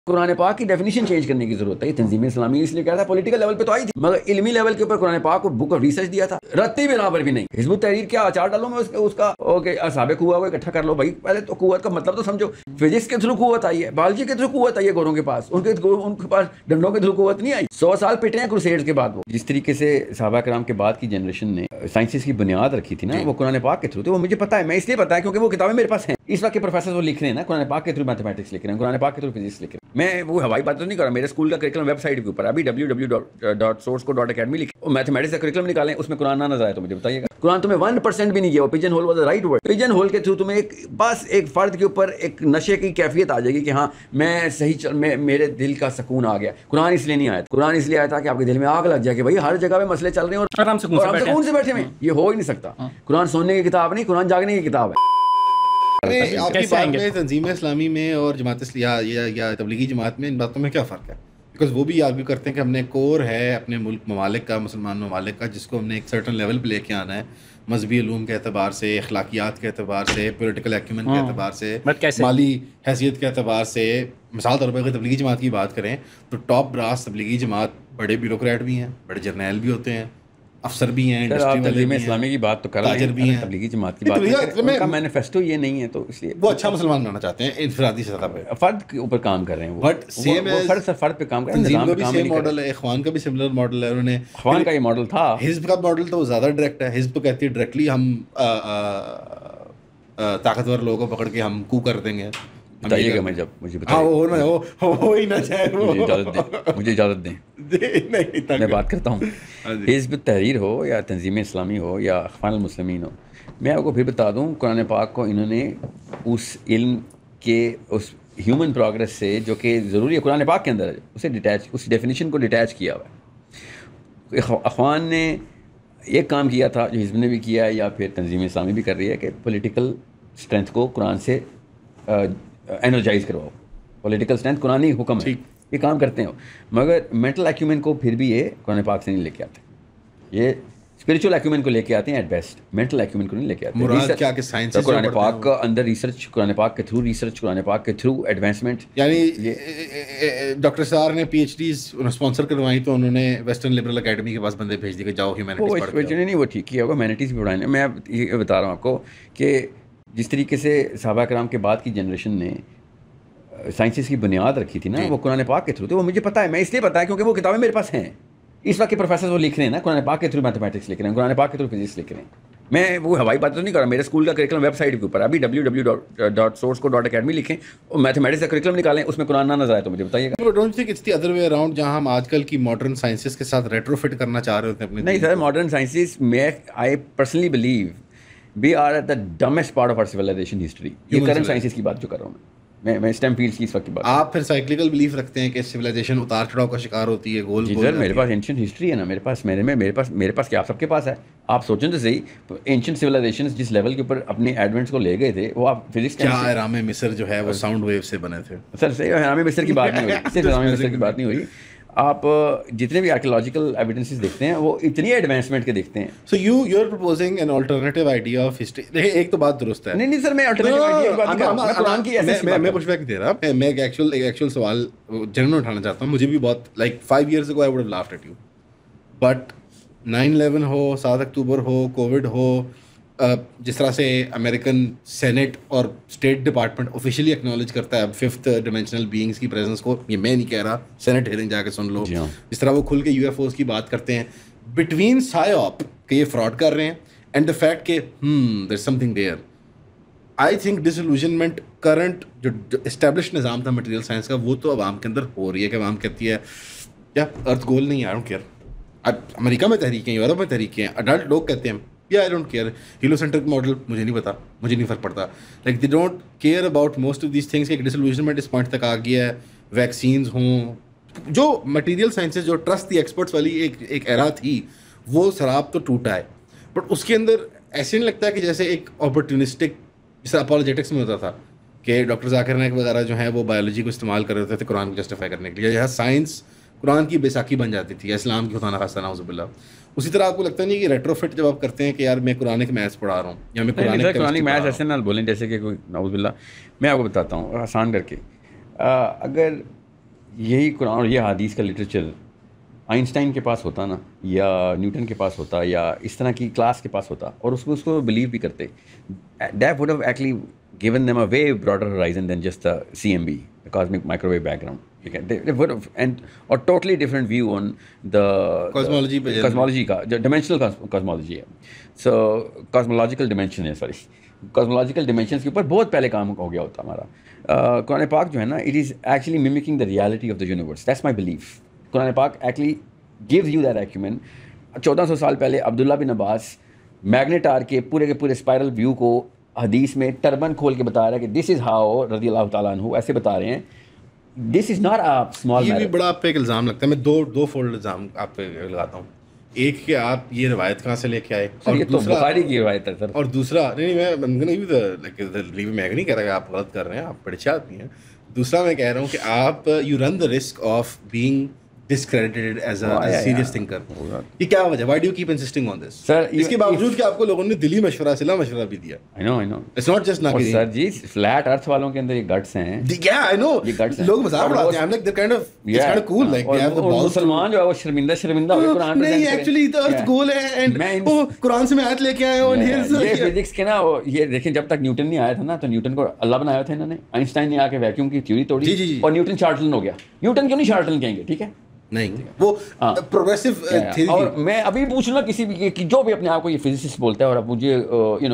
قرآن پاک کی definition change کرنے کی ضرورت ہے. یہ تنظیم اسلامی اس لیے کہا تھا پولیٹیکل لیول پہ تو آئی تھی, مگر علمی لیول کے اوپر قرآن پاک کو بک آف ریسرچ دیا تھا, رتی برابر بھی نہیں. حزب التحریر کیا اچار ڈالو میں اس کا اوکے سابق ہوا وہ اکٹھا کر لو بھائی, پہلے تو قوت کا مطلب تو سمجھو. فزکس کے تھرو قوت آئی ہے, بایولوجی کے تھرو قوت آئی ہے گوروں کے پاس, ان کے پاس ڈنڈوں کے تھرو قوت نہیں آئی. 100 سال پٹے ہیں کروسیڈز کے بعد. وہ جس طریقے سے صحابہ کرام کے بعد کی جنریشن نے سائنسز کی بنیاد رکھی تھی نا, وہ قرآن پاک کے تھرو تھی. وہ مجھے پتا ہے, میں اس لیے پتا ہے کیونکہ وہ کتابیں میرے پاس ہیں. اس وقت کے پروفیسر وہ لکھ رہے ہیں نا قرآن پاک کے تھرو میتھمیٹکس لکھ رہے ہیں, قرآن پاک کے تھرو فزکس لکھ رہے ہیں. میں وہ ہوائی بات تو نہیں کر رہا, میرے اسکول کا کریکلم ویب سائٹ کے اوپر ابھی www.sourcecode.academy لکھیں, میتھمیٹکس کا کریکلم نکالیں, اس میں قرآن نہ نظر آئے تو مجھے بتائیے گا. قرآن تمہیں 1% بھی نہیں کیا. وہ pigeon hole was right word. Pigeon hole کے تھرو تمہیں ایک بس ایک فرد کے اوپر ایک نشے کی کیفیت آ جائے گی کہ ہاں میں صحیح میرے دل کا سکون آ گیا. قرآن اس لیے نہیں آیا, قرآن اس لیے آیا تھا کہ آپ کے دل میں آگ لگ جائے کہ بھائی ہر جگہ پہ مسئلے چل رہے ہیں اور ہم سکون سے بیٹھے ہیں. یہ ہو ہی نہیں سکتا. قرآن سننے کی کتاب نہیں, قرآن جاگنے کی کتاب ہے. آپ کی بات میں تنظیم اسلامی میں اور جماعت یا تبلیغی جماعت میں ان باتوں میں کیا فرق ہے؟ بیکاز وہ بھی آرگیو کرتے ہیں کہ ہم نے کور ہے اپنے ملک ممالک کا, مسلمان ممالک کا, جس کو ہم نے ایک سرٹن لیول پہ لے کے آنا ہے, مذہبی علوم کے اعتبار سے, اخلاقیات کے اعتبار سے, پولیٹیکل ایکیومن کے اعتبار سے, مالی حیثیت کے اعتبار سے. مثال طور پر اگر تبلیغی جماعت کی بات کریں تو ٹاپ براس تبلیغی جماعت بڑے بیوروکریٹ بھی ہیں, بڑے جرنیل بھی ہوتے ہیں, افسر بھی ہیں, تنظیم اسلامی کی بات تو کر رہے ہیں, تبلیغی جماعت کی بات, ان کا مینیفیسٹو یہ نہیں ہے, تو اس لیے وہ اچھا مسلمان بنانا چاہتے ہیں انفرادی سطح پہ, فرد کے اوپر کام کر رہے ہیں. بٹ سیم فرد پہ کام کر رہے ہیں. تنظیم کا بھی سیم ماڈل ہے, اخوان کا بھی سملر ماڈل ہے. انہوں نے اخوان کا یہ ماڈل تھا, حزب کا ماڈل تو زیادہ ڈائریکٹ ہے. حزب تو کہتی ہے ڈائریکٹلی ہم طاقتور لوگوں کو پکڑ کے ہم کو کر دیں گے. بتائیے گا, میں جب مجھے مجھے اجازت دیں میں بات کرتا ہوں. حزب التحریر ہو یا تنظیم اسلامی ہو یا اخوان المسلمین ہو, میں آپ کو پھر بتا دوں قرآن پاک کو انہوں نے اس علم کے اس ہیومن پروگرس سے جو کہ ضروری ہے قرآن پاک کے اندر ہے اسے ڈیٹیچ, اس ڈیفینیشن کو ڈیٹیچ کیا ہوا ہے. اخوان نے ایک کام کیا تھا جو حزب نے بھی کیا ہے یا پھر تنظیم اسلامی بھی کر رہی ہے کہ پولیٹیکل اسٹرینتھ کو قرآن سے انرجائز کرواؤ. پولیٹیکل اسٹرینتھ قرآنی حکم ہے, یہ کام کرتے ہیں, مگر مینٹل ایکیومن کو پھر بھی یہ قرآن پاک سے نہیں لے کے آتے. یہ اسپریچول ایکیومن کو لے کے آتے ہیں ایٹ بیسٹ, مینٹل ایکیومن کو نہیں لے کے آتے. مراد کیا کہ سائنس قرآن پاک کا اندر ریسرچ, قرآن پاک کے تھرو ریسرچ, قرآن پاک کے تھرو ایڈوانسمنٹ. یعنی ڈاکٹر سار نے پی ایچ ڈیز اسپانسر کروائی تو انہوں نے ویسٹرن لبرل اکیڈمی کے پاس بندے بھیج دیے کہ جاؤ ہیومینٹیز پڑھ کے. نہیں, وہ ٹھیک کیا ہوگا, ہیومینٹیز بھی پڑھائیں. میں یہ بتا رہا ہوں آپ کو کہ جس طریقے سے صحابہ کرام کے بعد کی جنریشن نے سائنسز کی بنیاد رکھی تھی نا, وہ قرآن پاک کے تھرو تھی. وہ مجھے پتا ہے, میں اس لیے پتا ہے کیونکہ وہ کتابیں میرے پاس ہیں. اس وقت کے پروفیسر وہ لکھ رہے ہیں نا قرآن پاک کے تھرو میتھمیٹکس لکھ رہے ہیں, قرآن پاک کے تھرو فزکس لکھ رہے ہیں. میں وہ ہوائی بات تو نہیں کر رہا, میرے اسکول کا کریکلم ویب سائٹ کے اوپر ابھی www.sourcecode.academy لکھیں, میتھمیٹکس کا کریکلم نکالیں, اس میں قرآن نہ نظر آئے تو مجھے بتائیے گا. Don't think it's the other way around, جہاں ہم آج کل کی ماڈرن سائنسز کے ساتھ ریٹرو فٹ کرنا چاہ رہے ہوتے ہیں اپنے. نہیں سر, ماڈرن سائنسز میں I personally believe we are at the midst part of our civilization history. یہ کرنٹ سائنسز کی بات جو کر رہا ہوں میں اسٹیم فیلڈس کی اس وقت کی بات. آپ پھر سائیکلیکل بلیف رکھتے ہیں کہ سیولائزیشن اتار چڑھاؤ کا شکار ہوتی ہے, گول گول. میرے پاس اینشنٹ ہسٹری ہے نا, میرے پاس کیا آپ سب کے پاس ہے. آپ سوچیں تو صحیح, اینشنٹ سیولائزیشن جس لیول کے اوپر اپنے ایڈوانس کو لے گئے تھے, وہ آپ فزکس کیا احرام مصر جو ہے وہ ساؤنڈ ویو سے بنے تھے. سر صحیح, احرام مصر کی بات نہیں ہوئی, صرف احرام مصر کی بات نہیں ہوئی. آپ جتنے بھی آرکیولوجیکل ایویڈنسز دیکھتے ہیں وہ اتنی ایڈوانسمنٹ کے دیکھتے ہیں. So you are proposing an alternative idea of history. دیکھیں ایک تو بات درست ہے. نہیں سر, میں الٹرنیٹیو آئیڈیا کی بات نہیں کر رہا, میں قرآن کی ایسے میں پوچھ بیک دے رہا, میں ایک ایکچوئل سوال جنرل اٹھانا چاہتا ہوں. مجھے بھی بہت like 5 years ago I would have laughed at you, but 9/11 ہو, 7 اکتوبر ہو, کووڈ ہو, جس طرح سے امریکن سینٹ اور اسٹیٹ ڈپارٹمنٹ آفیشیلی ایکنالج کرتا ہے اب 5th ڈائمینشنل بینگس کی پریزنس کو, یہ میں نہیں کہہ رہا, سینٹ ہیئرنگ جا کے سن لو, جس طرح وہ کھل کے UFOs کی بات کرتے ہیں بٹوین سائیوپ کہ یہ فراڈ کر رہے ہیں اینڈ دا فیکٹ کہ there is something there. I think disillusionment current جو اسٹیبلش نظام تھا مٹیریل سائنس کا, وہ تو عوام کے اندر ہو رہی ہے کہ عوام کہتی ہے کیا ارتھ گول نہیں ہے, آئی ڈونٹ کیئر. اب امریکہ میں تحریکیں, یورپ میں تحریکیں, اڈلٹ لوگ کہتے ہیں یا آئی ڈونٹ کیئر. ہیلوسینٹرک ماڈل مجھے نہیں پتا, مجھے نہیں فرق پڑتا. Like they don't care about most of these things. کہ ڈس ایلوژنمنٹ اس پوائنٹ تک آ گیا ہے. ویکسینز ہوں, جو مٹیریل سائنسز جو ٹرسٹ دی ایکسپرٹس والی ایک ایرا تھی, وہ سراب تو ٹوٹا ہے. بٹ اس کے اندر ایسے نہیں لگتا کہ جیسے ایک اپورچونسٹک, جس طرح اپولوجیٹکس میں ہوتا تھا کہ ڈاکٹر ذاکر نائک وغیرہ جو ہیں وہ بایولوجی کو استعمال کر رہے ہوتے تھے قرآن کو جسٹیفائی کرنے کے لیے, یا سائنس قرآن کی بیساکھی بن جاتی تھی, اسلام کی خدا نخواستہ نعوذ باللہ. اسی طرح آپ کو لگتا نہیں کہ ریٹرو فٹ جب آپ کرتے ہیں کہ یار میں قرآنک میتھس پڑھا رہا ہوں یا میں قرآنک میتھس ایسے نہ بولیں جیسے کہ کوئی نعوذ باللہ. میں آپ کو بتاتا ہوں آسان کر کے, اگر یہی قرآن اور یہ حدیث کا لٹریچر آئنسٹائن کے پاس ہوتا نا, یا نیوٹن کے پاس ہوتا, یا اس طرح کی کلاس کے پاس ہوتا, اور اس کو بلیو بھی کرتے, that would have actually given them a way broader horizon than just the CMB, the cosmic microwave background. Okay, they would have, and or totally different view on the cosmology ka dimensional cosmology hai. So cosmological dimension hai, sorry, cosmological dimensions ke upar bahut pehle kaam ho gaya hota hamara. Quran Pak jo hai na, it is actually mimicking the reality of the universe. That's my belief. Quran Pak actually gives you that acumen. 1400 saal pehle Abdullah bin Abbas magnetar ke pure spiral view ko حدیث میں turban کھول کے بتا رہا ہے کہ this is how رضی اللہ تعالیٰ عنہ ایسے بتا رہے ہیں. دس از ناٹ اے اسمال. یہ بھی بڑا آپ پہ ایک الزام لگتا ہے. میں دو فولڈ الزام آپ پہ لگاتا ہوں. ایک کہ آپ یہ روایت کہاں سے لے کے آئے, اور دوسرا بخاری کی روایت ہے سر, اور دوسرا نہیں میں نہیں کہہ رہا کہ آپ غلط کر رہے ہیں, آپ بڑے اچھے آدمی ہیں. دوسرا میں کہہ رہا ہوں کہ آپ you run the risk of being discredited as a serious thinker. یہ کیا وجہ, why do you keep insisting on this sir? اس کے باوجود کہ آپ کو لوگوں نے دلی مشورہ صلاح مشورہ بھی دیا. I know it's not just nakiri sir ji, flat earth والوں کے اندر یہ گٹس ہیں. Yeah I know, لوگ مذاق اڑاتے ہیں. I'm like they're kind of, it's kind of cool, like they have the balls. مسلمان جو ہے وہ شرمندہ ہو قرآن نہیں, actually the earth goal ہے, and وہ قرآن سے میں آیت لے کے آئے ہوں. یہ فزکس کے نا, یہ دیکھیں جب تک نیوٹن نہیں آیا تھا نا, تو نیوٹن کو اللہ بنایا تھا انہوں نے. آئنسٹائن نے آ کے ویکیوم کی تھیوری توڑی, اور نیوٹن شارٹلن ہو گیا. نیوٹن کیوں نہیں شارٹلن کہیں گے, ٹھیک ہے نہیں, وہ پروگریسو تھیوری. اور میں ابھی پوچھ لوں کسی بھی جو بھی اپنے آپ کو یہ فزسسٹ بولتا ہے, اور اب مجھے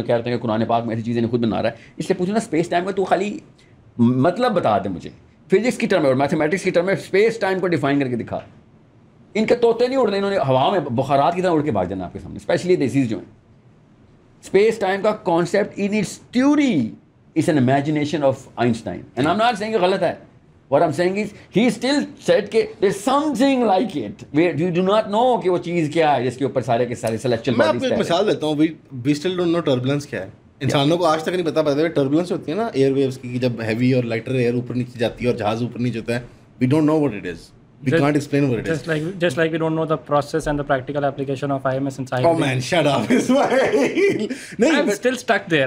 کہتے ہیں کہ قرآن پاک میں ایسی چیزیں خود بنا رہا ہے, اس لیے پوچھنا اسپیس ٹائم کا تو خالی مطلب بتا دے مجھے فزکس کی ٹرم میں اور میتھمیٹکس کی ٹرم میں, اسپیس ٹائم کو ڈیفائن کر کے دکھا. ان کے طوطے نہیں اڑنے, انہوں نے ہوا میں بخارات کی طرح اڑ کے بھاگ جانا آپ کے سامنے, اسپیشلی دیسیز جو ہیں. اسپیس ٹائم کا concept in its theory is an imagination of Einstein, and I am not seeing کہ غلط ہے. What I'm saying is, he still said کہ there's something like it where you do not know کہ وہ چیز کیا ہے جس کے اوپر سارے کے سارے celestial bodies. میں آپ کو ایک مثال دیتا ہوں. we still don't know turbulence کیا ہے. انسانوں کو آج تک نہیں پتا ٹربولنس ہوتی ہے نا ایئر ویوز کی, جب ہیوی اور لائٹر ایئر اوپر نیچے جاتی ہے اور جہاز اوپر نیچے ہوتا ہے. we don't know what it is. We can't explain what it is. Just like we don't know the process and the practical application of IMS and Sahil. Oh man, shut up. I'm still stuck there.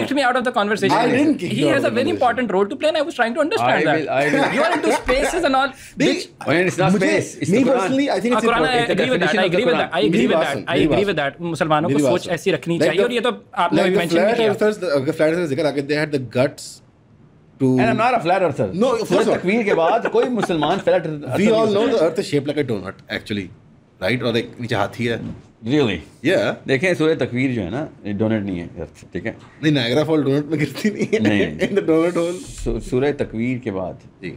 kicked me out of the conversation. I didn't kick you. He has a very important role to play, and I was trying to understand that. You are into spaces and all. It's not space. Me personally, I think it's Quran. I agree with that. مسلمانوں کو سوچ ایسی رکھنی چاہیے, اور یہ تو آپ نے mention بھی کیا. Flat earthers ذکر آگے, they had the guts. And I'm not a flat earther. No, of course not. تکویر کے بعد کوئی مسلمان flat earther. We all know the earth is shaped like a donut actually, right? اور ایک نیچے ہاتھی ہے. Really? Yeah. دیکھیں سورہ تکویر جو ہے نا, ڈونٹ نہیں ہے, ٹھیک ہے. نہیں, نائگرا فال ڈونٹ میں گرتی نہیں ہے. In the donut hole. سورہ تکویر کے بعد جی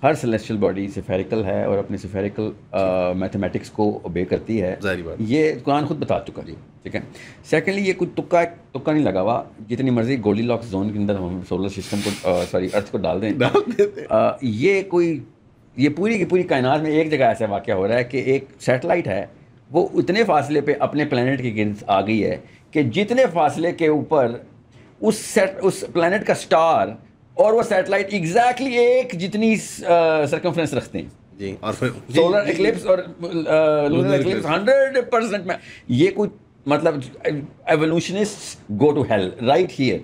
ہر سیلیسٹیل باڈی سفیریکل ہے اور اپنے سفیریکل میتھمیٹکس کو اوبے کرتی ہے. یہ قرآن خود بتا چکا جی, ٹھیک ہے. سیکنڈلی یہ کوئی تکا نہیں لگا ہوا. جتنی مرضی گولڈی لاکس زون کے اندر ہم سولر سسٹم کو ارتھ کو ڈال دیں, یہ پوری کی پوری کائنات میں ایک جگہ ایسا واقعہ ہو رہا ہے کہ ایک سیٹلائٹ ہے, وہ اتنے فاصلے پہ اپنے پلانٹ کے گرد آ گئی ہے کہ جتنے فاصلے کے اوپر اس پلانٹ کا اسٹار اور وہ سیٹلائٹ ایگزیکٹلی ایک جتنی سرکمفرنس رکھتے ہیں جی. اور پھر سولر ایکلپس اور لونر ایکلپس 100% میں. یہ کوئی مطلب evolutionist go to hell right here.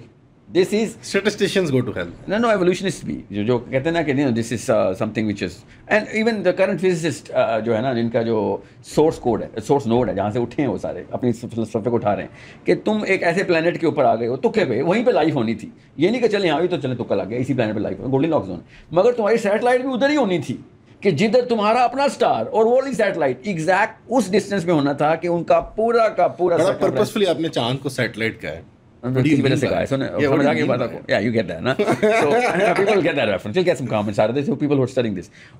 This is statisticians go to hell. No evolutionist بھی جو کہتے ہیں نا کہ this is something which is, and even the current physicist جو ہے نا, جن کا جو سورس کوڈ ہے, سورس نوڈ ہے, جہاں سے اٹھے ہیں وہ سارے اپنی فلسفے کو اٹھا رہے ہیں کہ تم ایک ایسے پلانٹ کے اوپر آ گئے ہو تکے پہ, وہیں پہ لائف ہونی تھی. یہ نہیں کہ چلیں یہاں بھی تو چلیں تکا لگ گیا, اسی پلانٹ پہ لائف گولڈی لاک زون, مگر تمہاری سیٹلائٹ بھی ادھر ہی ہونی تھی کہ جدھر تمہارا اپنا اسٹار اور وہ والی سیٹلائٹ ایگزیکٹ اس ڈسٹینس میں ہونا تھا کہ ان کا پورا کا پورا. پرپسفلی آپ نے چاند کو سیٹلائٹ کہا ہے.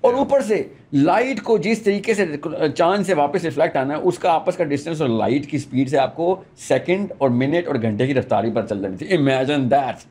اور اوپر سے لائٹ کو جس طریقے سے چاند سے واپس ریفلیکٹ آنا ہے, اس کا آپس کا ڈسٹینس اور لائٹ کی اسپیڈ سے آپ کو سیکنڈ اور منٹ اور گھنٹے کی رفتاری پر چل رہی تھی. Imagine that,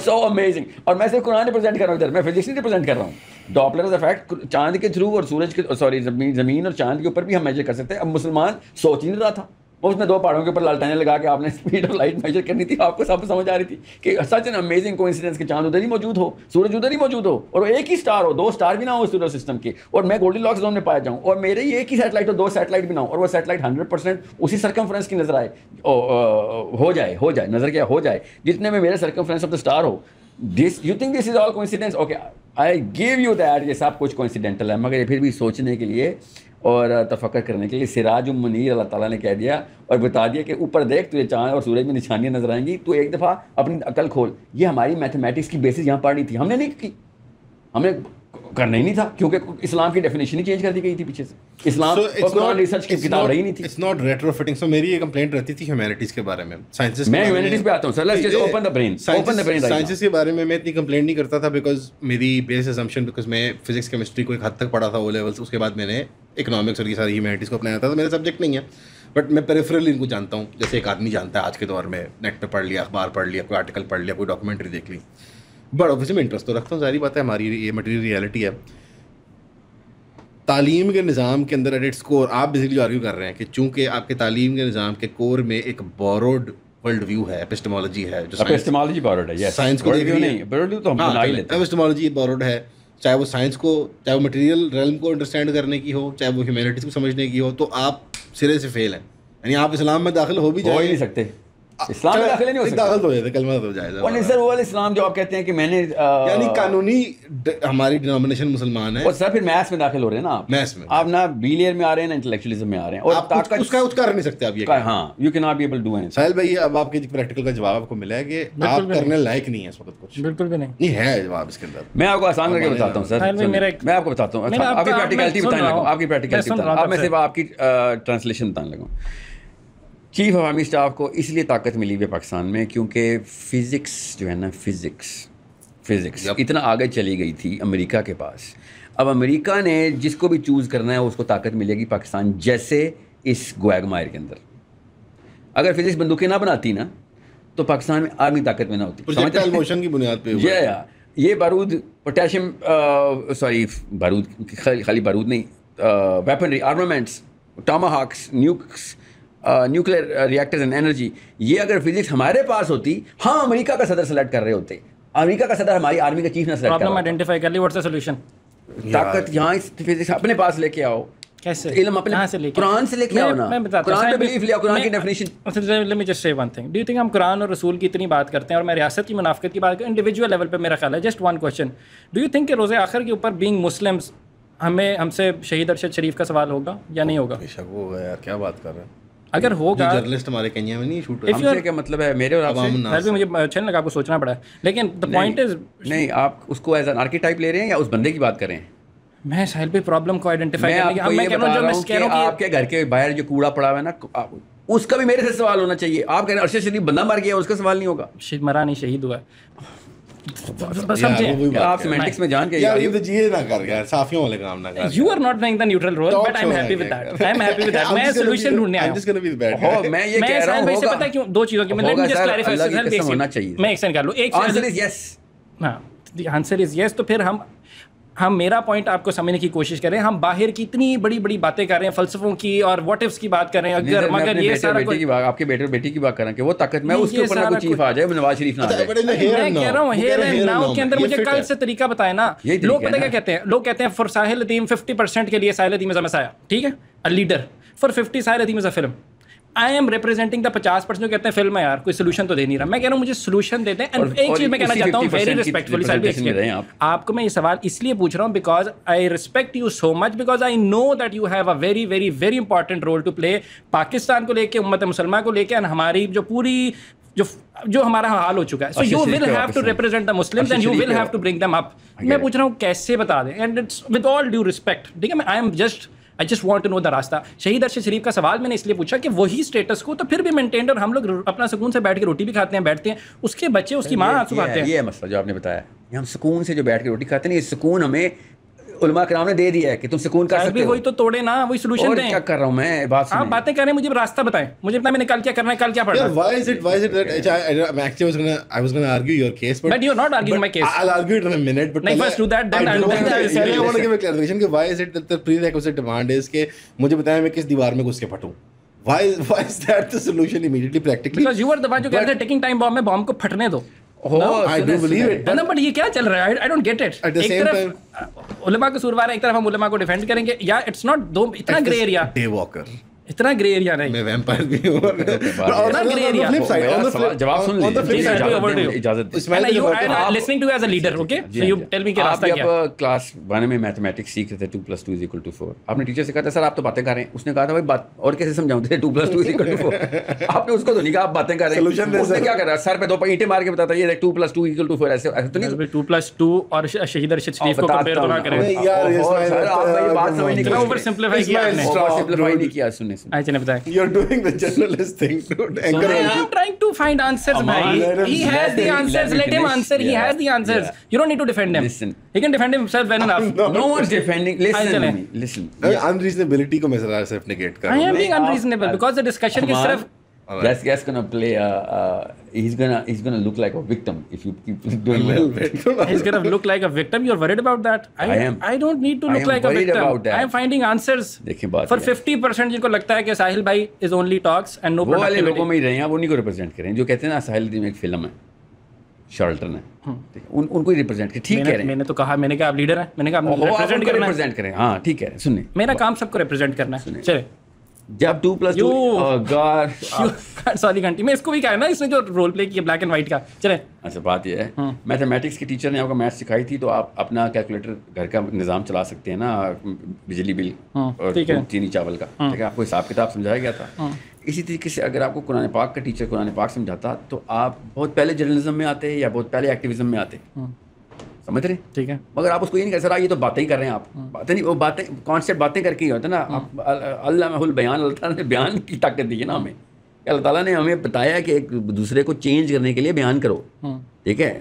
so amazing. اور میں صرف قرآن پریزنٹ کر رہا ہوں ادھر, میں فزکس نہیں پریزنٹ کر رہا ہوں. ڈاپلر افیکٹ چاند کے تھرو اور سورج کے سوری زمین اور چاند کے اوپر بھی ہم میجر کر سکتے ہیں. اب مسلمان سوچ ہی نہیں رہا تھا, وہ اس میں 2 پہاڑوں کے اوپر لالٹینیں لگا کے آپ نے اسپیڈ اور لائٹ میجر کرنی تھی. آپ کو سب سمجھ آ رہی تھی کہ سچ این امیزنگ کوانسیڈنس کہ چاند ادھر ہی موجود ہو, سورج ادھر ہی موجود ہو, اور ایک ہی اسٹار ہو, 2 اسٹار بھی نہ ہو اس سولر سسٹم کے, اور میں گولڈی لاک زون میں پایا جاؤں, اور میرے یہ ایک ہی سیٹلائٹ ہو, 2 سیٹلائٹ بھی نہ ہو, اور وہ سیٹلائٹ 100% اسی سرکمفرنس کی نظر آئے, ہو جائے نظر کیا ہو جائے جتنے میں میرے circumference of the star who. this you think this is all coincidence? Okay, I give you that یہ سب کچھ coincidental ہے, مگر یہ پھر بھی سوچنے کے لیے اور تفکر کرنے کے لیے سراج منیر اللہ تعالیٰ نے کہہ دیا اور بتا دیا کہ اوپر دیکھ تجھے چاند اور سورج میں نشانیاں نظر آئیں گی, تو ایک دفعہ اپنی عقل کھول. یہ ہماری میتھمیٹکس کی بیسس یہاں پڑھی تھی, ہم نے نہیں کی, ہم نے کرنا ہی نہیں تھا, کیونکہ اسلام کی ڈیفینیشن ہی چینج کر دی گئی تھی پیچھے سے. اسلام قرآن ریسرچ کی کتاب رہی نہیں تھی. It's not ریٹروفٹنگ. سو میری یہ کمپلینٹ رہتی تھی ہیومینٹیز کے بارے میں, سائنسز. میں ہیومینٹیز پہ آتا ہوں sir, let's just open the brain. Sciences کے بارے میں اتنی کمپلینٹ نہیں کرتا تھا بیکاز میری بیس اسمپشن, بیکاز میں فزکس کیمسٹری کو ایک حد تک پڑھا تھا او لیولس, اس کے بعد میں نے اکنامکس اور یہ ساری ہیومینٹیز کو اپنایا تھا. تو میرا سبجیکٹ نہیں ہے, بٹ میں پیریفرلی ان کو جانتا ہوں, جیسے ایک آدمی جانتا ہے آج کے دور میں, نیٹ پہ پڑھ لیا, اخبار پڑھ لیا, کوئی آرٹیکل پڑھ لیا, کوئی ڈاکومنٹری دیکھ لی. بٹ آبویسلی میں انٹرسٹ تو رکھتا ہوں, ظاہری بات ہے, ہماری یہ مٹیریل ریئلٹی ہے. تعلیم کے نظام کے اندر ایٹ اٹس کور آپ بیسکلی آرگیو کر رہے ہیں کہ چونکہ آپ کے تعلیم کے نظام کے کور میں ایک بوروڈ ورلڈ ویو ہے, ایپسٹمالوجی ہے, جو ایپسٹمالوجی بوروڈ ہے, سائنس کو دیکھ رہی ہے, بوروڈ تو ہم بنا ہی لیتے ہیں. ایپسٹمالوجی بوروڈ ہے, چاہے وہ سائنس کو, چاہے وہ مٹیریل ریلم کو انڈرسٹینڈ کرنے کی ہو, چاہے وہ ہیومینٹیز کو سمجھنے کی ہو, تو آپ سرے سے فیل ہیں. یعنی آپ اسلام میں داخل ہو بھی جائیں, ہو ہی نہیں سکتے, اسلام میں داخل نہیں ہو سکتے, داخل تو ہو جاتے, کلمہ تو ہو جائے. اور سر وہ اسلام جو آپ کہتے ہیں کہ میں نے یعنی قانونی ہماری ڈینومینیشن مسلمان ہے, اور سر پھر میتھس میں داخل ہو رہے ہیں نا آپ, میتھس میں آپ نہ بی لیئر میں آ رہے ہیں, نہ انٹلیکچوئلزم میں آ رہے ہیں, اور آپ اس کا کر نہیں سکتے آپ. یہ ہاں, you can not be able do any. Sahil بھائی, اب آپ کے پریکٹیکل کا جواب آپ کو ملا ہے کہ آپ کرنے لائق نہیں ہے اس وقت کچھ. بالکل بھی نہیں, نہیں ہے جواب اس کے اندر. میں آپ کو آسان کر کے بتاتا ہوں سر, میں آپ کو بتاتا ہوں, آپ کی پریکٹیکلٹی بتانے لگا ہوں, آپ کی پریکٹیکلٹی بتانا, اب میں صرف آپ کی ٹرانسلیشن بتانے لگا ہوں. چیف آف آرمی اسٹاف کو اس لیے طاقت ملی ہوئی پاکستان میں کیونکہ فزکس جو ہے نا, فزکس اتنا آگے چلی گئی تھی امریکہ کے پاس. اب امریکہ نے جس کو بھی چوز کرنا ہے اس کو طاقت ملے گی پاکستان جیسے اس گویگمائر کے اندر. اگر فزکس بندوقیں نہ بناتی نا تو پاکستان میں آرمی طاقت میں نہ ہوتی. پروجیکٹائل موشن کی بنیاد پہ یہ بارود, پوٹیشیم, سوری بارود, خالی بارود نہیں, weaponry, armaments, Tomahawks, nuclear reactors and energy, یہ اگر فزکس ہمارے پاس ہوتی, ہم امریکہ کا صدر سلیکٹ کر رہے ہوتے. امریکہ کا صدر ہماری آرمی کا چیف نہ سلیکٹ کر رہا. پرابلم آئیڈینٹیفائی کر لی, واٹس دی سولوشن. طاقت یہاں فزکس اپنے پاس لے کے آؤ, کیسے علم اپنے قرآن سے لے کے آؤ نا, قرآن پہ بلیف لے آؤ, قرآن کی definition. Let me just say one thing, do you think ہم قرآن اور رسول کی اتنی بات کرتے ہیں اور میں ریاست کی منافقت کی بات کروں انڈیویجول لیول پہ, میرا خیال ہے just one question, do you think کہ روز آخر کے اوپر بینگ مسلمس ہم سے شہید ارشد شریف کا سوال ہوگا یا نہیں ہوگا؟ بے شک ہوگا یار, کیا بات کر رہے ہیں. اگر ہوگا, جرنلسٹ ہمارے کینیا میں نہیں شوٹ ہم سے کیا مطلب ہے, میرے اور آپ سے مجھے اچھا نہیں لگا, آپ کو سوچنا پڑا ہے, لیکن دا پوائنٹ از نہیں, آپ اس کو ایز این آرکیٹائپ لے رہے ہیں یا اس بندے کی بات کر رہے ہیں؟ میں ساحل پہ پرابلم کو آئیڈینٹیفائی کرنے کی, میں کہہ رہا ہوں آپ کے گھر کے باہر جو کوڑا پڑا ہوا ہے نا, اس کا بھی میرے سے سوال ہونا چاہیے. آپ کہہ رہے ہیں ارشد شریف بندہ مر گیا, اس کا سوال نہیں ہوگا. مرا نہیں, شہید ہوا ہے. آپ سیمنٹکس میں جان کے یار یہ تو جی نہ کر یار, صافیوں والے کام نہ کر. You are not playing the neutral role, but I'm happy with that. I'm happy with that. میں سولوشن ڈھونڈنے آیا ہوں. میں یہ کہہ رہا ہوں ہوگا, پتہ کیوں, دو چیزوں کی میں لیٹ می جسٹ کلیریفائی ہونا چاہیے. میں ایکسٹینڈ کر لوں, ایک آنسر از یس. ہاں, دی آنسر از یس. تو پھر ہم میرا پوائنٹ آپ کو سمجھنے کی کوشش کریں. ہم باہر کی اتنی بڑی بڑی باتیں کر رہے ہیں, فلسفوں کی اور واٹ ایفس کی بات کر رہے ہیں, اگر مگر یہ سارا آپ کے بیٹے بیٹی کی بات کر رہے ہیں کہ وہ طاقت میں اس کے اوپر نہ کوئی چیف آ جائے, نواز شریف نہ آ جائے. میں کہہ رہا ہوں ہیئر اینڈ ناؤ کے اندر مجھے کل سے طریقہ بتائے نا. لوگ پتہ کیا کہتے ہیں, لوگ کہتے ہیں فار ساحل ادیم 50% کے لیے ساحل ادیم از اے مسایا, ٹھیک ہے, a leader. For 50 Sahil Adeem is a film. I am representing the 50% جو کہتے ہیں فلم ہے یار, کوئی سولوشن تو دے نہیں رہا. میں کہہ رہا ہوں مجھے سولوشن دیتے ہیں. ایک چیز میں کہنا چاہتا ہوں ویری ریسپیکٹفلی, آپ کو میں یہ سوال اس لیے پوچھ رہا ہوں because I respect you so much, because I know that you have a very very very important role to play Pakistan کو لے کے, امت مسلمہ کو لے کے, ہماری جو پوری جو ہمارا حال ہو چکا ہے. So you will have to represent the Muslims and you will have to bring them up. میں پوچھ رہا ہوں کیسے بتا دیں, and it's with all due respect, ٹھیک ہے. I just want to know the راستہ. شہید ارشد شریف کا سوال میں نے اس لیے پوچھا کہ وہی اسٹیٹس کو تو پھر بھی مینٹینڈ, اور ہم لوگ اپنا سکون سے بیٹھ کے روٹی بھی کھاتے ہیں, بیٹھتے ہیں, اس کے بچے اس کی ماں آنسو بہاتے ہیں. یہ مسئلہ جو آپ نے بتایا, ہم سکون سے جو بیٹھ کے روٹی کھاتے ہیں, یہ سکون ہمیں علماء کرام نے دے دیا ہے کہ تم سکون کر سکتے ہو. وہی تو توڑے نا, وہی سولوشن دیں. کیا کر رہا ہوں میں, بات آپ باتیں کر رہے ہیں, مجھے راستہ بتائیں, مجھے بتائیں میں نے کل کیا کرنا ہے, کل کیا پڑھنا ہے. Why is it that I was going to argue your case, but you're not arguing my case. I'll argue it in a minute, but first do that, then I'll I want to give a clarification کہ why is it that the prerequisite demand is کہ مجھے بتائیں میں کس دیوار میں گھس کے پھٹوں. Why is that the solution immediately practically? Because you are the one جو کہتے ہیں taking time bomb میں بم کو پھٹنے دو. I do believe it. But یہ کیا چل رہا ہے, I don't get it. At the same time علماء کو قصوروار ہے, ایک طرف ہم علماء کو ڈیفینڈ کریں گے, یا اٹس ناٹ دو اتنا گرے ایریا. Day walker. اتنا گرے ایریا نہیں. میں ویمپائر بھی ہوں. جواب سن لیں, اجازت listening to you as a leader, okay? So you tell me کہ راستہ کیا. آپ کلاس 1 میں میتھمیٹکس سیکھ رہے تھے 2+2=4. آپ نے ٹیچر سے کہا تھا سر آپ تو باتیں کر رہے ہیں. اس نے کہا تھا بھائی بات اور کیسے سمجھاؤں تھے 2+2=4. آپ نے اس کو تو نہیں کہا آپ باتیں کر رہے ہیں. اس نے کیا کر رہا ہے سر پہ 2 اینٹیں مار کے بتاتا یہ 2+2=4. ایسے تو نہیں 2+2 اور شہید ارشد شریف کو کمپیئر تو نہ کریں. سر آپ یہ بات سمجھ نہیں اتنا اوور سمپلیفائی کیا آپ نے. اوور سمپلیفائی نہیں کیا. سنیں اچھا نے بتایا You're doing the journalist thing to anchor. I'm trying to find answers, bhai. He has the answers. Let him answer. He has the answers. You don't need to defend him. Listen. He can defend himself well enough. No one's defending. Listen. Unreasonability کو میں ذرا صرف negate کر رہا ہوں. I am being unreasonable because the discussion is صرف That's gonna play he's gonna look like a victim if you keep doing well. He's gonna look like a victim. You're worried about that? I am. I don't need to look like a victim. I am finding answers. دیکھیں بات For 50% جن کو لگتا ہے کہ ساحل بھائی is only talks and no productivity. وہ والے لوگوں میں ہی رہے ہیں, آپ انہیں کو ریپرزینٹ کریں جو کہتے ہیں نا ساحل ادیم ایک فلم ہے, شارلٹن ہے, ان کو ہی ریپرزینٹ کریں. ٹھیک کہہ رہے ہیں. میں نے تو کہا, میں نے کہا آپ لیڈر ہیں, میں نے کہا ریپرزینٹ کریں. ہاں ٹھیک ہے. سنیں میرا کام سب کو ریپرزینٹ کرنا ہے. چلے جب 2+2 سوری گھنٹی میں اس کو بھی کہا ہے نا, اس نے جو رول پلے کیا بلیک اینڈ وائٹ کا. چلے اچھا بات یہ ہے میتھمیٹکس کی ٹیچر نے آپ کو میتھ سکھائی تھی تو آپ اپنا کیلکولیٹر گھر کا نظام چلا سکتے ہیں نا, بجلی بل اور چینی چاول کا. ٹھیک ہے, آپ کو حساب کتاب سمجھایا گیا تھا. اسی طریقے سے اگر آپ کو قرآن پاک کا ٹیچر قرآن پاک سمجھاتا تو آپ بہت پہلے جرنلزم میں آتے یا بہت پہلے ایکٹیویزم میں آتے. سمجھ رہے ہیں؟ ٹھیک ہے, مگر آپ اس کو یہ نہیں کہہ سر یہ تو باتیں ہی کر رہے ہیں. آپ باتیں نہیں, وہ باتیں کانسیپٹ باتیں کر کے ہی ہوتا ہے نا. اللہ البیان, اللہ تعالیٰ نے بیان کی طاقت دی ہے نا ہمیں. اللہ تعالیٰ نے ہمیں بتایا کہ ایک دوسرے کو چینج کرنے کے لیے بیان کرو. ٹھیک ہے,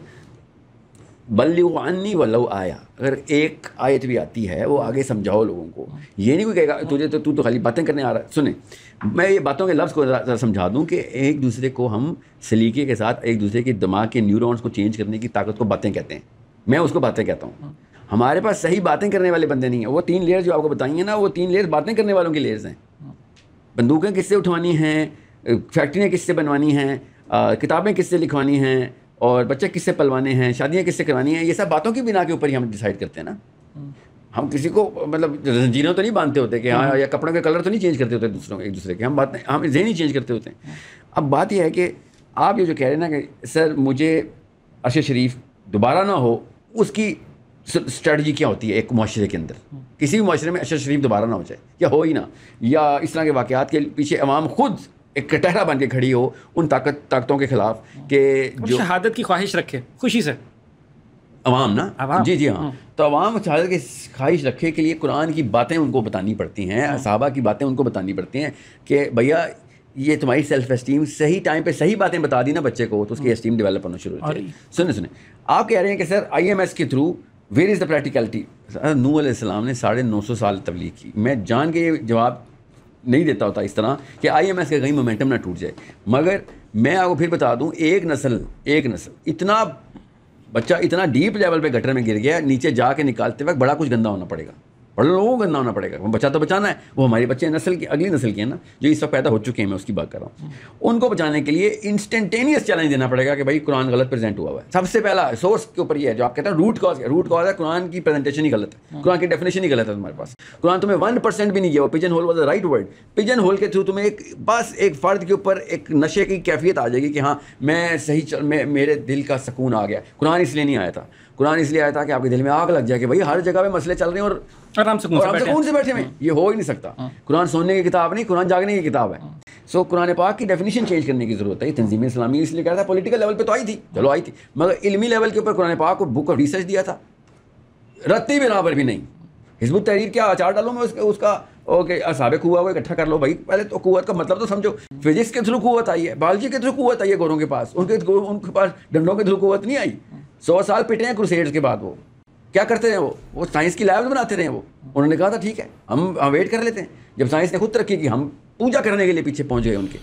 بلغوا عنی ولو آیا, اگر ایک آیت بھی آتی ہے وہ آگے سمجھاؤ لوگوں کو. یہ نہیں کوئی کہے گا تجھے تو خالی باتیں کرنے آ رہا ہے. سنیں میں یہ باتوں کے لفظ کو ذرا سمجھا دوں کہ ایک دوسرے کو ہم سلیقے کے ساتھ ایک دوسرے کے دماغ کے نیورونس کو چینج کرنے کی طاقت کو باتیں کہتے ہیں. میں اس کو باتیں کہتا ہوں. ہمارے پاس صحیح باتیں کرنے والے بندے نہیں ہیں. وہ 3 لیئرز جو آپ کو بتائیں گے نا, وہ 3 لیئرز باتیں کرنے والوں کی لیئرز ہیں. بندوقیں کس سے اٹھوانی ہیں, فیکٹریاں کس سے بنوانی ہیں, کتابیں کس سے لکھوانی ہیں, اور بچے کس سے پلوانے ہیں, شادیاں کس سے کرانی ہیں. یہ سب باتوں کی بنا کے اوپر ہی ہم ڈیسائیڈ کرتے ہیں نا. ہم کسی کو مطلب زنجیروں تو نہیں باندھتے ہوتے کہ ہاں, یا کپڑوں کے کلر تو نہیں چینج کرتے ہوتے دوسروں ایک دوسرے کے. ہم ذہن ہی چینج کرتے ہوتے ہیں. اب بات یہ ہے کہ آپ یہ جو کہہ رہے ہیں نا کہ سر مجھے عرش شریف دوبارہ نہ ہو, اس کی اسٹریٹجی کیا ہوتی ہے ایک معاشرے کے اندر؟ کسی بھی معاشرے میں عرش شریف دوبارہ نہ ہو جائے یا ہو ہی نہ, یا اس طرح کے واقعات کے پیچھے عوام خود ایک کٹہرا بن کے کھڑی ہو ان طاقتوں کے خلاف کہ جو شہادت کی خواہش رکھے خوشی سے. عوام نا جی ہاں, تو عوام شہادت کی خواہش رکھے کے لیے قرآن کی باتیں ان کو بتانی پڑتی ہیں, صحابہ کی باتیں ان کو بتانی پڑتی ہیں کہ بھیا یہ تمہاری سیلف اسٹیم صحیح ٹائم پہ صحیح باتیں بتا دی نا بچے کو, تو اس کی اسٹیم ڈیولپ ہونا شروع ہوتی ہے. سنیں آپ کہہ رہے ہیں کہ سر IMS کے through where is the practicality. نوح علیہ السلام نے 950 سال تبلیغ کی. میں جان کے یہ جواب نہیں دیتا ہوتا اس طرح کہ IMS کا کہیں مومنٹم نہ ٹوٹ جائے, مگر میں آپ کو پھر بتا دوں ایک نسل اتنا بچہ اتنا ڈیپ لیول پہ گٹر میں گر گیا, نیچے جا کے نکالتے وقت بڑا کچھ گندا ہونا پڑے گا, بڑے لوگوں کو گندا ہونا پڑے گا. وہ بچہ تو بچانا ہے, وہ ہمارے بچے نسل کی اگلی نسل کے ہیں نا جو اس وقت پیدا ہو چکے ہیں, میں اس کی بات کر رہا ہوں. ان کو بچانے کے لیے انسٹنٹینیس چیلنج دینا پڑے گا کہ بھائی قرآن غلط پریزنٹ ہوا ہوا ہے. سب سے پہلا سورس کے اوپر یہ ہے جو آپ کہتے ہیں روٹ کاز ہے قرآن کی پریزنٹیشن ہی غلط ہے, قرآن کی ڈیفینیشن ہی غلط ہے. تمہارے پاس قرآن تمہیں 1% بھی نہیں گیا. وہ pigeon hole was the right word. Pigeon hole کے تھرو تمہیں بس ایک فرد کے اوپر ایک نشے کی کیفیت آ جائے گی کہ ہاں میں صحیح میرے دل کا سکون آ گیا. قرآن اس لیے نہیں آیا تھا. قرآن اس لیے آیا تھا کہ آپ کے دل میں آگ لگ جائے کہ بھائی ہر جگہ پہ مسئلے چل رہے ہیں اور آرام سکون سے بیٹھے ہوئے. یہ ہو ہی نہیں سکتا. قرآن سونے کی کتاب نہیں, قرآن جاگنے کی کتاب ہے. سو قرآن پاک کی ڈیفینیشن چینج کرنے کی ضرورت ہے. تنظیم اسلامی اس لیے کہا تھا پولیٹیکل لیول پہ تو آئی تھی, چلو آئی تھی, مگر علمی لیول کے اوپر قرآن پاک کو بک آف ریسرچ دیا تھا, رتی برابر بھی نہیں. حزب التحریر کیا اچار ڈالوں میں اس کا اوکے سابق ہوا ہوا اکٹھا کر لو بھائی. پہلے تو قوت کا مطلب تو سمجھو. فزکس کے تھرو قوت آئی ہے, بایولوجی کے تھرو قوت آئی ہے گوروں کے پاس, ان کے پاس ڈنڈوں کے تھرو قوت نہیں آئی. 100 سال پٹے ہیں کروسیڈز کے بعد. وہ کیا کرتے رہے, وہ سائنس کی لیبز بناتے رہے. وہ انہوں نے کہا تھا ٹھیک ہے ہم ویٹ کر لیتے ہیں. جب سائنس نے خود ترقی کی ہم پوجا کرنے کے لیے پیچھے پہنچ گئے ان کے.